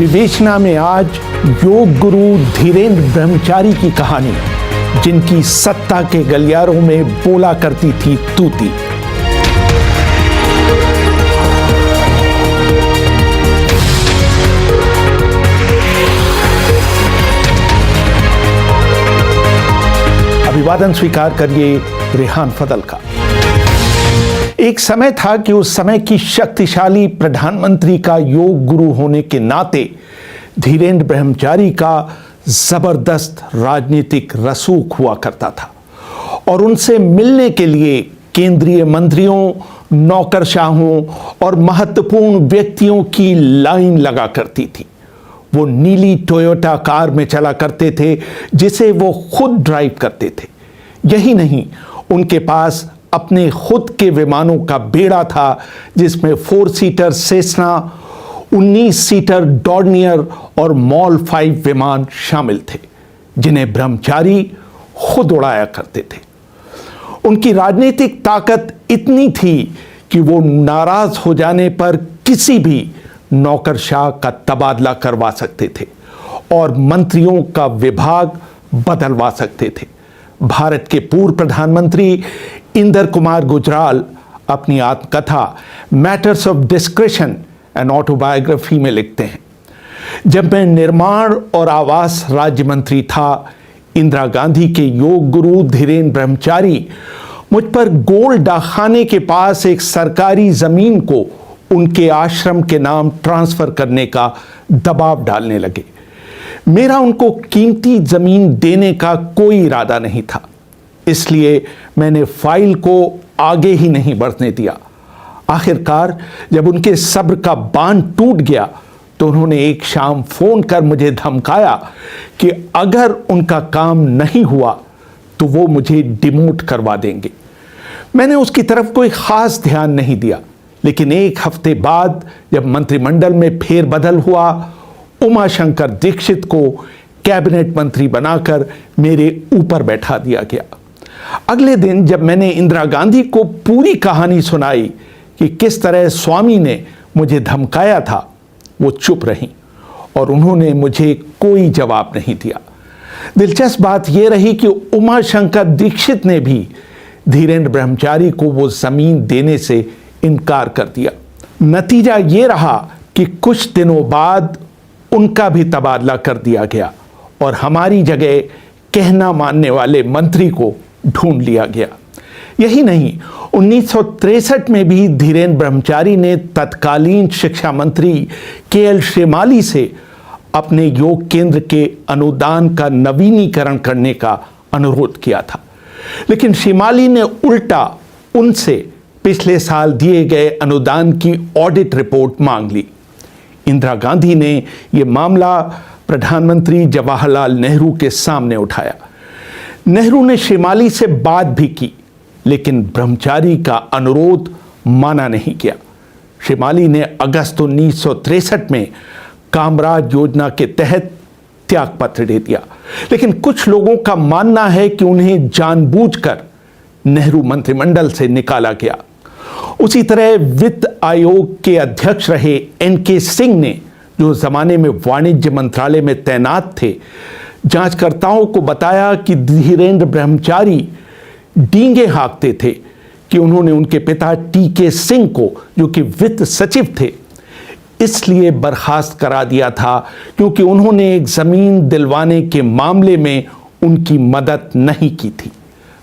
विवेचना में आज योग गुरु धीरेन्द्र ब्रह्मचारी की कहानी, जिनकी सत्ता के गलियारों में बोला करती थी तूती। अभिवादन स्वीकार करिए रेहान फदल का। एक समय था कि उस समय की शक्तिशाली प्रधानमंत्री का योग गुरु होने के नाते धीरेन्द्र ब्रह्मचारी का जबरदस्त राजनीतिक रसूख हुआ करता था और उनसे मिलने के लिए केंद्रीय मंत्रियों, नौकरशाहों और महत्वपूर्ण व्यक्तियों की लाइन लगा करती थी। वो नीली टोयोटा कार में चला करते थे जिसे वो खुद ड्राइव करते थे। यही नहीं, उनके पास अपने खुद के विमानों का बेड़ा था जिसमें 4 सीटर सेस्ना, 19 सीटर डॉर्नियर और मॉल 5 विमान शामिल थे, जिन्हें ब्रह्मचारी खुद उड़ाया करते थे। उनकी राजनीतिक ताकत इतनी थी कि वो नाराज हो जाने पर किसी भी नौकरशाह का तबादला करवा सकते थे और मंत्रियों का विभाग बदलवा सकते थे। भारत के पूर्व प्रधानमंत्री इंदर कुमार गुजराल अपनी आत्मकथा matters of discretion and autobiography में लिखते हैं, जब मैं निर्माण और आवास राज्य मंत्री था, इंदिरा गांधी के योग गुरु धीरेन्द्र ब्रह्मचारी मुझ पर गोल डाकखाने के पास एक सरकारी जमीन को उनके आश्रम के नाम ट्रांसफर करने का दबाव डालने लगे। मेरा उनको कीमती जमीन देने का कोई इरादा नहीं था, इसलिए मैंने फाइल को आगे ही नहीं बढ़ने दिया। आखिरकार जब उनके सब्र का बांध टूट गया तो उन्होंने एक शाम फोन कर मुझे धमकाया कि अगर उनका काम नहीं हुआ तो वो मुझे डिमोट करवा देंगे। मैंने उसकी तरफ कोई खास ध्यान नहीं दिया, लेकिन एक हफ्ते बाद जब मंत्रिमंडल में फेरबदल हुआ, उमाशंकर दीक्षित को कैबिनेट मंत्री बनाकर मेरे ऊपर बैठा दिया गया। अगले दिन जब मैंने इंदिरा गांधी को पूरी कहानी सुनाई कि किस तरह स्वामी ने मुझे धमकाया था, वो चुप रहीं और उन्होंने मुझे कोई जवाब नहीं दिया। दिलचस्प बात यह रही कि उमाशंकर दीक्षित ने भी धीरेन्द्र ब्रह्मचारी को वो जमीन देने से इनकार कर दिया। नतीजा ये रहा कि कुछ दिनों बाद उनका भी तबादला कर दिया गया और हमारी जगह कहना मानने वाले मंत्री को ढूंढ लिया गया। यही नहीं, 1963 में भी धीरेन्द्र ब्रह्मचारी ने तत्कालीन शिक्षा मंत्री के.एल. श्रीमाली से अपने योग केंद्र के अनुदान का नवीनीकरण करने का अनुरोध किया था, लेकिन श्रीमाली ने उल्टा उनसे पिछले साल दिए गए अनुदान की ऑडिट रिपोर्ट मांग ली। इंदिरा गांधी ने यह मामला प्रधानमंत्री जवाहरलाल नेहरू के सामने उठाया। नेहरू ने श्रीमाली से बात भी की, लेकिन ब्रह्मचारी का अनुरोध माना नहीं गया। श्रीमाली ने अगस्त 1963 में कामराज योजना के तहत त्यागपत्र दे दिया, लेकिन कुछ लोगों का मानना है कि उन्हें जानबूझकर नेहरू मंत्रिमंडल से निकाला गया। उसी तरह वित्त आयोग के अध्यक्ष रहे एन.के. सिंह ने, जो जमाने में वाणिज्य मंत्रालय में तैनात थे, जांचकर्ताओं को बताया कि धीरेन्द्र ब्रह्मचारी डींगे हाँकते थे कि उन्होंने उनके पिता टी.के. सिंह को, जो कि वित्त सचिव थे, इसलिए बर्खास्त करा दिया था क्योंकि उन्होंने एक जमीन दिलवाने के मामले में उनकी मदद नहीं की थी।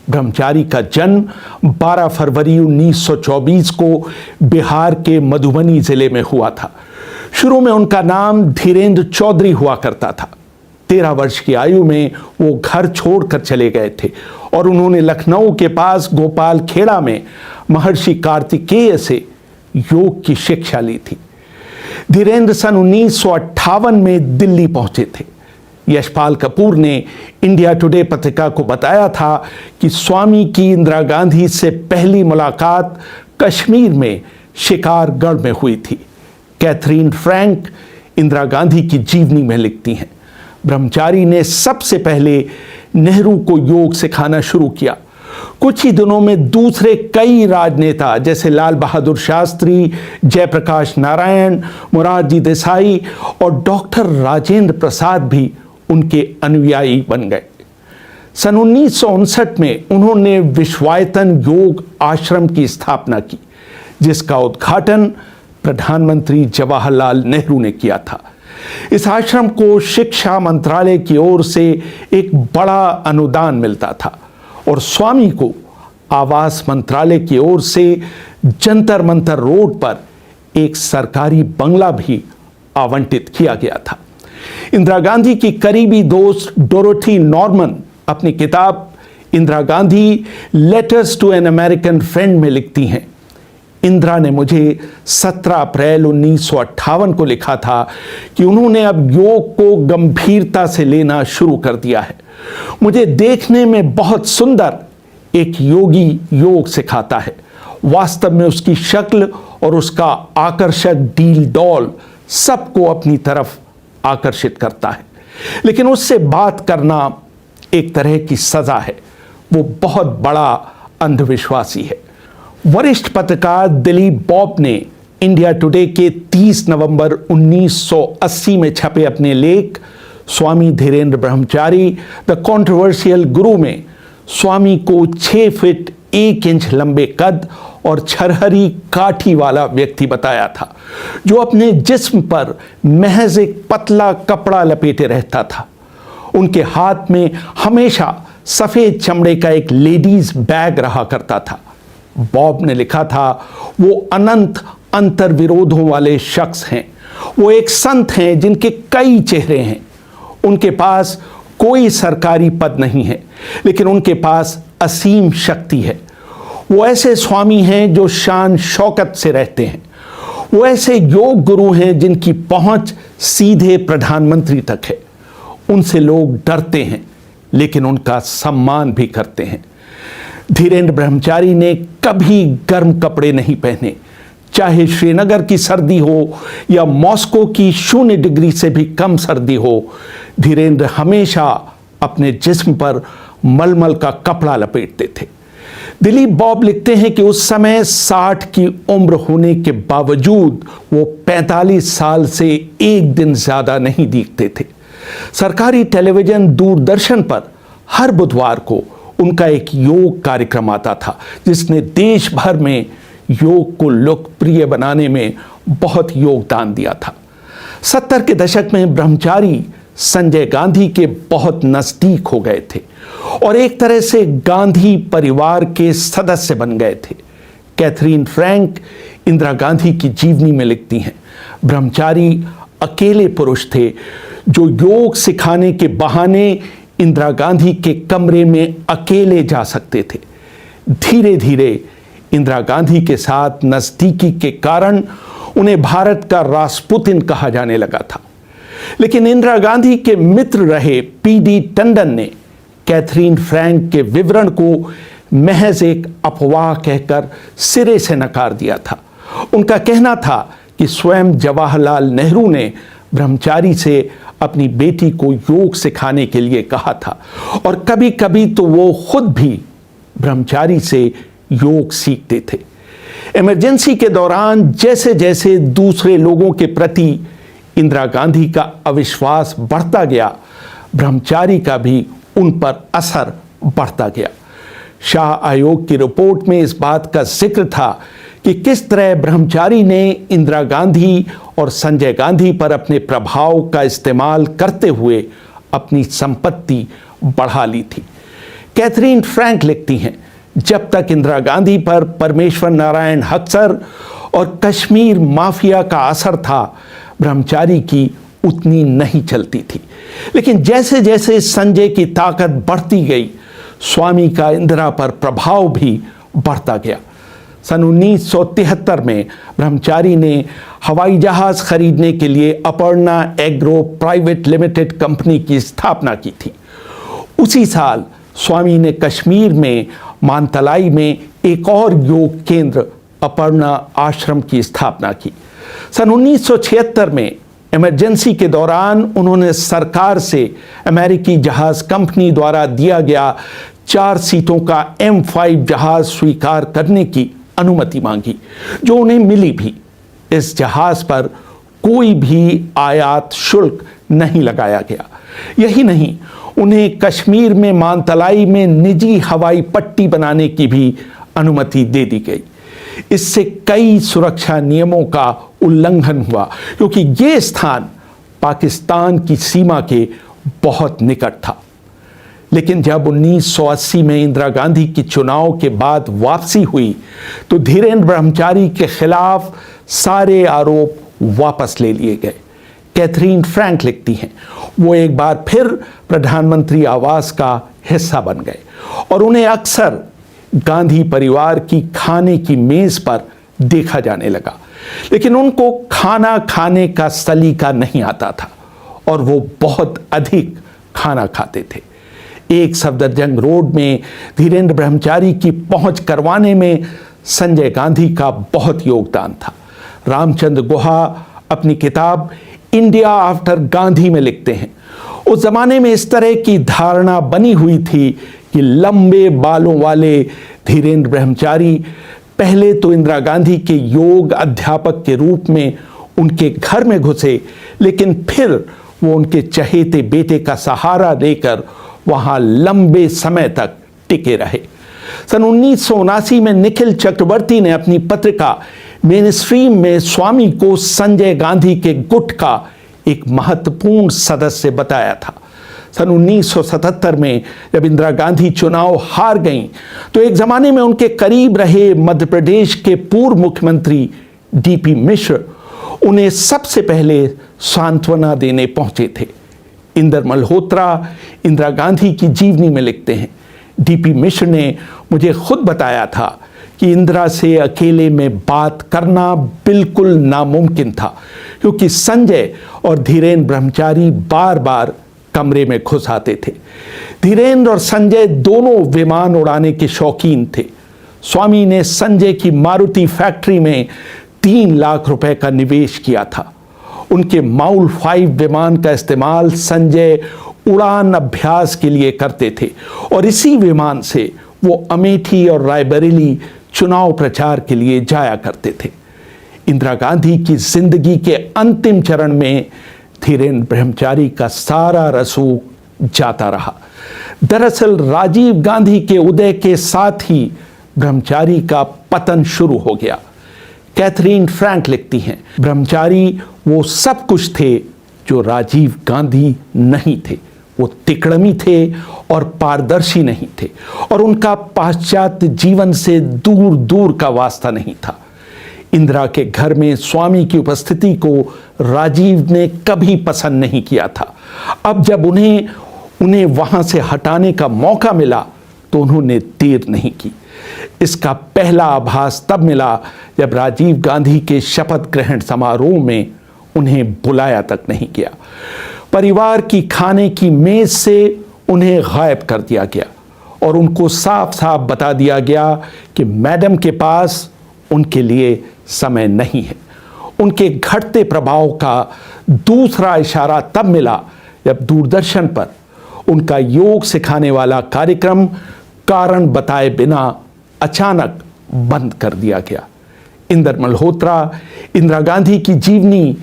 ब्रह्मचारी का जन्म 12 फरवरी 1924 को बिहार के मधुबनी जिले में हुआ था। शुरू में उनका नाम धीरेन्द्र चौधरी हुआ करता था। 13 वर्ष की आयु में वो घर छोड़कर चले गए थे और उन्होंने लखनऊ के पास गोपाल खेड़ा में महर्षि कार्तिकेय से योग की शिक्षा ली थी। धीरेन्द्र सन 1958 में दिल्ली पहुंचे थे। यशपाल कपूर ने इंडिया टुडे पत्रिका को बताया था कि स्वामी की इंदिरा गांधी से पहली मुलाकात कश्मीर में शिकारगढ़ में हुई थी। कैथरीन फ्रैंक इंदिरा गांधी की जीवनी में लिखती हैं, ब्रह्मचारी ने सबसे पहले नेहरू को योग सिखाना शुरू किया। कुछ ही दिनों में दूसरे कई राजनेता जैसे लाल बहादुर शास्त्री, जयप्रकाश नारायण, मोरारजी देसाई और डॉक्टर राजेंद्र प्रसाद भी उनके अनुयायी बन गए। सन 1959 में उन्होंने विश्वायतन योग आश्रम की स्थापना की, जिसका उद्घाटन प्रधानमंत्री जवाहरलाल नेहरू ने किया था। इस आश्रम को शिक्षा मंत्रालय की ओर से एक बड़ा अनुदान मिलता था और स्वामी को आवास मंत्रालय की ओर से जंतर मंतर रोड पर एक सरकारी बंगला भी आवंटित किया गया था। इंदिरा गांधी की करीबी दोस्त डोरोथी नॉर्मन अपनी किताब Indira Gandhi letters to an American friend में लिखती हैं, इंदिरा ने मुझे 17 अप्रैल 1958 को लिखा था कि उन्होंने अब योग को गंभीरता से लेना शुरू कर दिया है। मुझे देखने में बहुत सुंदर एक योगी योग सिखाता है। वास्तव में उसकी शक्ल और उसका आकर्षक डील डॉल सबको अपनी तरफ आकर्षित करता है, लेकिन उससे बात करना एक तरह की सजा है। वो बहुत बड़ा अंधविश्वासी है। वरिष्ठ पत्रकार दिलीप बॉब ने इंडिया टुडे के 30 नवंबर 1980 में छपे अपने लेख स्वामी धीरेन्द्र ब्रह्मचारी द कंट्रोवर्शियल गुरु में स्वामी को 6 फीट 1 इंच लंबे कद और छरहरी काठी वाला व्यक्ति बताया था, जो अपने जिस्म पर महज एक पतला कपड़ा लपेटे रहता था। उनके हाथ में हमेशा सफेद चमड़े का एक लेडीज बैग रहा करता था। बॉब ने लिखा था, वो अनंत अंतर्विरोधों वाले शख्स हैं। वो एक संत हैं जिनके कई चेहरे हैं। उनके पास कोई सरकारी पद नहीं है, लेकिन उनके पास असीम शक्ति है। वो ऐसे स्वामी हैं जो शान शौकत से रहते हैं। वो ऐसे योग गुरु हैं जिनकी पहुंच सीधे प्रधानमंत्री तक है। उनसे लोग डरते हैं, लेकिन उनका सम्मान भी करते हैं। धीरेन्द्र ब्रह्मचारी ने कभी गर्म कपड़े नहीं पहने, चाहे श्रीनगर की सर्दी हो या मॉस्को की 0 डिग्री से भी कम सर्दी हो। धीरेन्द्र हमेशा अपने जिस्म पर मलमल का कपड़ा लपेटते थे। दिलीप बॉब लिखते हैं कि उस समय 60 की उम्र होने के बावजूद वो 45 साल से एक दिन ज्यादा नहीं दिखते थे। सरकारी टेलीविजन दूरदर्शन पर हर बुधवार को उनका एक योग कार्यक्रम आता था, जिसने देश भर में योग को लोकप्रिय बनाने में बहुत योगदान दिया था। 70 के दशक में ब्रह्मचारी संजय गांधी के बहुत नजदीक हो गए थे और एक तरह से गांधी परिवार के सदस्य बन गए थे। कैथरीन फ्रैंक इंदिरा गांधी की जीवनी में लिखती हैं, ब्रह्मचारी अकेले पुरुष थे जो योग सिखाने के बहाने इंदिरा गांधी के कमरे में अकेले जा सकते थे। धीरे धीरे इंदिरा गांधी के साथ नजदीकी के कारण उन्हें भारत का रासपुतिन कहा जाने लगा था। लेकिन इंदिरा गांधी के मित्र रहे पीडी टंडन ने कैथरीन फ्रैंक के विवरण को महज एक अफवाह कहकर सिरे से नकार दिया था। उनका कहना था कि स्वयं जवाहरलाल नेहरू ने ब्रह्मचारी से अपनी बेटी को योग सिखाने के लिए कहा था और कभी कभी तो वो खुद भी ब्रह्मचारी से योग सीखते थे। इमरजेंसी के दौरान जैसे जैसे दूसरे लोगों के प्रति इंदिरा गांधी का अविश्वास बढ़ता गया, ब्रह्मचारी का भी उन पर असर बढ़ता गया। शाह आयोग की रिपोर्ट में इस बात का जिक्र था कि किस तरह ब्रह्मचारी ने इंदिरा गांधी और संजय गांधी पर अपने प्रभाव का इस्तेमाल करते हुए अपनी संपत्ति बढ़ा ली थी। कैथरीन फ्रैंक लिखती हैं, जब तक इंदिरा गांधी पर परमेश्वर नारायण हक्सर और कश्मीर माफिया का असर था, ब्रह्मचारी की उतनी नहीं चलती थी। लेकिन जैसे जैसे संजय की ताकत बढ़ती गई, स्वामी का इंदिरा पर प्रभाव भी बढ़ता गया। सन 1973 में ब्रह्मचारी ने हवाई जहाज खरीदने के लिए Aparna agro private limited company की स्थापना की थी। उसी साल स्वामी ने कश्मीर में मानतलाई में एक और योग केंद्र अपर्णा आश्रम की स्थापना की। सन 1976 में इमरजेंसी के दौरान उन्होंने सरकार से अमेरिकी जहाज कंपनी द्वारा दिया गया 4 सीटों का M5 जहाज स्वीकार करने की अनुमति मांगी, जो उन्हें मिली भी। इस जहाज पर कोई भी आयात शुल्क नहीं लगाया गया। यही नहीं, उन्हें कश्मीर में मानतलाई में निजी हवाई पट्टी बनाने की भी अनुमति दे दी गई। इससे कई सुरक्षा नियमों का उल्लंघन हुआ, क्योंकि ये स्थान पाकिस्तान की सीमा के बहुत निकट था। लेकिन जब 1980 में इंदिरा गांधी की चुनाव के बाद वापसी हुई, तो धीरेन्द्र ब्रह्मचारी के खिलाफ सारे आरोप वापस ले लिए गए। कैथरीन फ्रैंक लिखती हैं, वो एक बार फिर प्रधानमंत्री आवास का हिस्सा बन गए और उन्हें अक्सर गांधी परिवार की खाने की मेज पर देखा जाने लगा। लेकिन उनको खाना खाने का सलीका नहीं आता था और वो बहुत अधिक खाना खाते थे। एक सफदरजंग रोड में धीरेन्द्र ब्रह्मचारी की पहुंच करवाने में संजय गांधी का बहुत योगदान था। रामचंद्र गुहा अपनी किताब इंडिया आफ्टर गांधी में लिखते हैं, उस जमाने में इस तरह की धारणा बनी हुई थी कि लंबे बालों वाले धीरेन्द्र ब्रह्मचारी पहले तो इंदिरा गांधी के योग अध्यापक के रूप में उनके घर में घुसे, लेकिन फिर वो उनके चहेते बेटे का सहारा लेकर वहां लंबे समय तक टिके रहे। सन 1979 में निखिल चक्रवर्ती ने अपनी पत्रिका मेनस्ट्रीम में स्वामी को संजय गांधी के गुट का एक महत्वपूर्ण सदस्य बताया था। सन 1977 में जब इंदिरा गांधी चुनाव हार गईं, तो एक जमाने में उनके करीब रहे मध्य प्रदेश के पूर्व मुख्यमंत्री डीपी मिश्र उन्हें सबसे पहले सांत्वना देने पहुंचे थे। इंदर मल्होत्रा इंदिरा गांधी की जीवनी में लिखते हैं, डीपी मिश्र ने मुझे खुद बताया था कि इंदिरा से अकेले में बात करना बिल्कुल नामुमकिन था, क्योंकि संजय और धीरेन्द्र ब्रह्मचारी बार बार कमरे में घुस आते थे। धीरेन्द्र और संजय दोनों विमान उड़ाने के शौकीन थे। स्वामी ने संजय की मारुति फैक्ट्री में 3 लाख रुपए का निवेश किया था। उनके माउल 5 विमान का इस्तेमाल संजय उड़ान अभ्यास के लिए करते थे और इसी विमान से वो अमेठी और रायबरेली चुनाव प्रचार के लिए जाया करते थे। इंदिरा गांधी की जिंदगी के अंतिम चरण में धीरेन्द्र ब्रह्मचारी का सारा रसूख जाता रहा। दरअसल राजीव गांधी के उदय के साथ ही ब्रह्मचारी का पतन शुरू हो गया। कैथरीन फ्रैंक लिखती हैं, ब्रह्मचारी वो सब कुछ थे जो राजीव गांधी नहीं थे। वो तिकड़मी थे और पारदर्शी नहीं थे और उनका पाश्चात्य जीवन से दूर दूर का वास्ता नहीं था। इंदिरा के घर में स्वामी की उपस्थिति को राजीव ने कभी पसंद नहीं किया था। अब जब उन्हें वहां से हटाने का मौका मिला तो उन्होंने देर नहीं की। इसका पहला आभास तब मिला जब राजीव गांधी के शपथ ग्रहण समारोह में उन्हें बुलाया तक नहीं गया। परिवार की खाने की मेज से उन्हें गायब कर दिया गया और उनको साफ साफ बता दिया गया कि मैडम के पास उनके लिए समय नहीं है। उनके घटते प्रभाव का दूसरा इशारा तब मिला जब दूरदर्शन पर उनका योग सिखाने वाला कार्यक्रम कारण बताए बिना अचानक बंद कर दिया गया। इंदर मल्होत्रा इंदिरा गांधी की जीवनी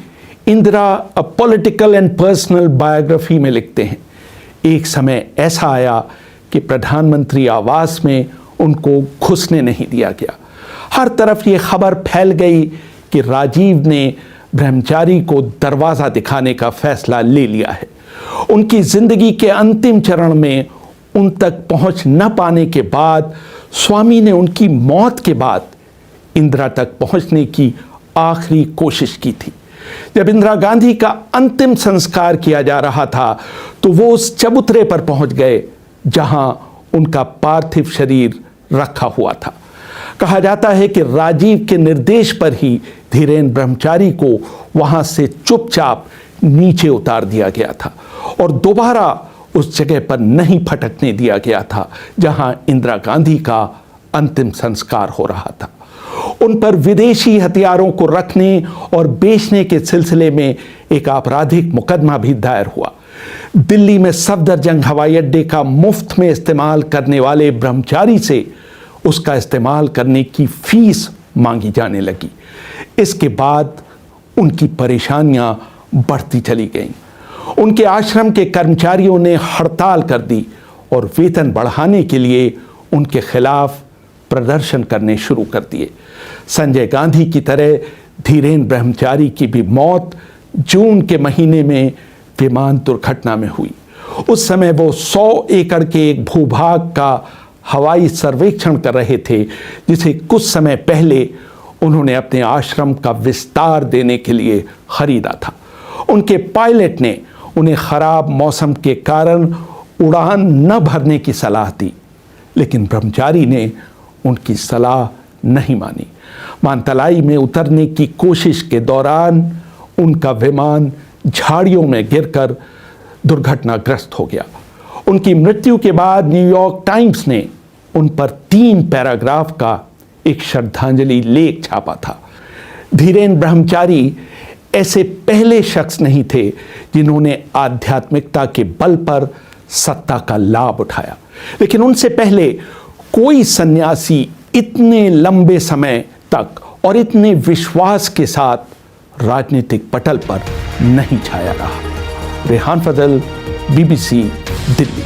Indira a political and personal biography में लिखते हैं, एक समय ऐसा आया कि प्रधानमंत्री आवास में उनको घुसने नहीं दिया गया। हर तरफ ये खबर फैल गई कि राजीव ने ब्रह्मचारी को दरवाज़ा दिखाने का फैसला ले लिया है। उनकी जिंदगी के अंतिम चरण में उन तक पहुंच न पाने के बाद स्वामी ने उनकी मौत के बाद इंदिरा तक पहुंचने की आखिरी कोशिश की थी। जब इंदिरा गांधी का अंतिम संस्कार किया जा रहा था तो वो उस चबूतरे पर पहुंच गए जहां उनका पार्थिव शरीर रखा हुआ था। कहा जाता है कि राजीव के निर्देश पर ही धीरेन्द्र ब्रह्मचारी को वहां से चुपचाप नीचे उतार दिया गया था और दोबारा उस जगह पर नहीं फटकने दिया गया था जहां इंदिरा गांधी का अंतिम संस्कार हो रहा था। उन पर विदेशी हथियारों को रखने और बेचने के सिलसिले में एक आपराधिक मुकदमा भी दायर हुआ। दिल्ली में सफदरजंग हवाई अड्डे का मुफ्त में इस्तेमाल करने वाले ब्रह्मचारी से उसका इस्तेमाल करने की फीस मांगी जाने लगी। इसके बाद उनकी परेशानियां बढ़ती चली गईं। उनके आश्रम के कर्मचारियों ने हड़ताल कर दी और वेतन बढ़ाने के लिए उनके खिलाफ प्रदर्शन करने शुरू कर दिए। संजय गांधी की तरह धीरेन्द्र ब्रह्मचारी की भी मौत जून के महीने में विमान दुर्घटना में हुई। उस समय वो 100 एकड़ के एक भूभाग का हवाई सर्वेक्षण कर रहे थे, जिसे कुछ समय पहले उन्होंने अपने आश्रम का विस्तार देने के लिए खरीदा था। उनके पायलट ने उन्हें खराब मौसम के कारण उड़ान न भरने की सलाह दी, लेकिन ब्रह्मचारी ने उनकी सलाह नहीं मानी। मानतलाई में उतरने की कोशिश के दौरान उनका विमान झाड़ियों में गिरकर दुर्घटनाग्रस्त हो गया। उनकी मृत्यु के बाद न्यूयॉर्क टाइम्स ने उन पर 3 पैराग्राफ का एक श्रद्धांजलि लेख छापा था। धीरेन्द्र ब्रह्मचारी ऐसे पहले शख्स नहीं थे जिन्होंने आध्यात्मिकता के बल पर सत्ता का लाभ उठाया, लेकिन उनसे पहले कोई सन्यासी इतने लंबे समय तक और इतने विश्वास के साथ राजनीतिक पटल पर नहीं छाया रहा। रेहान फजल, BBC, दिल्ली।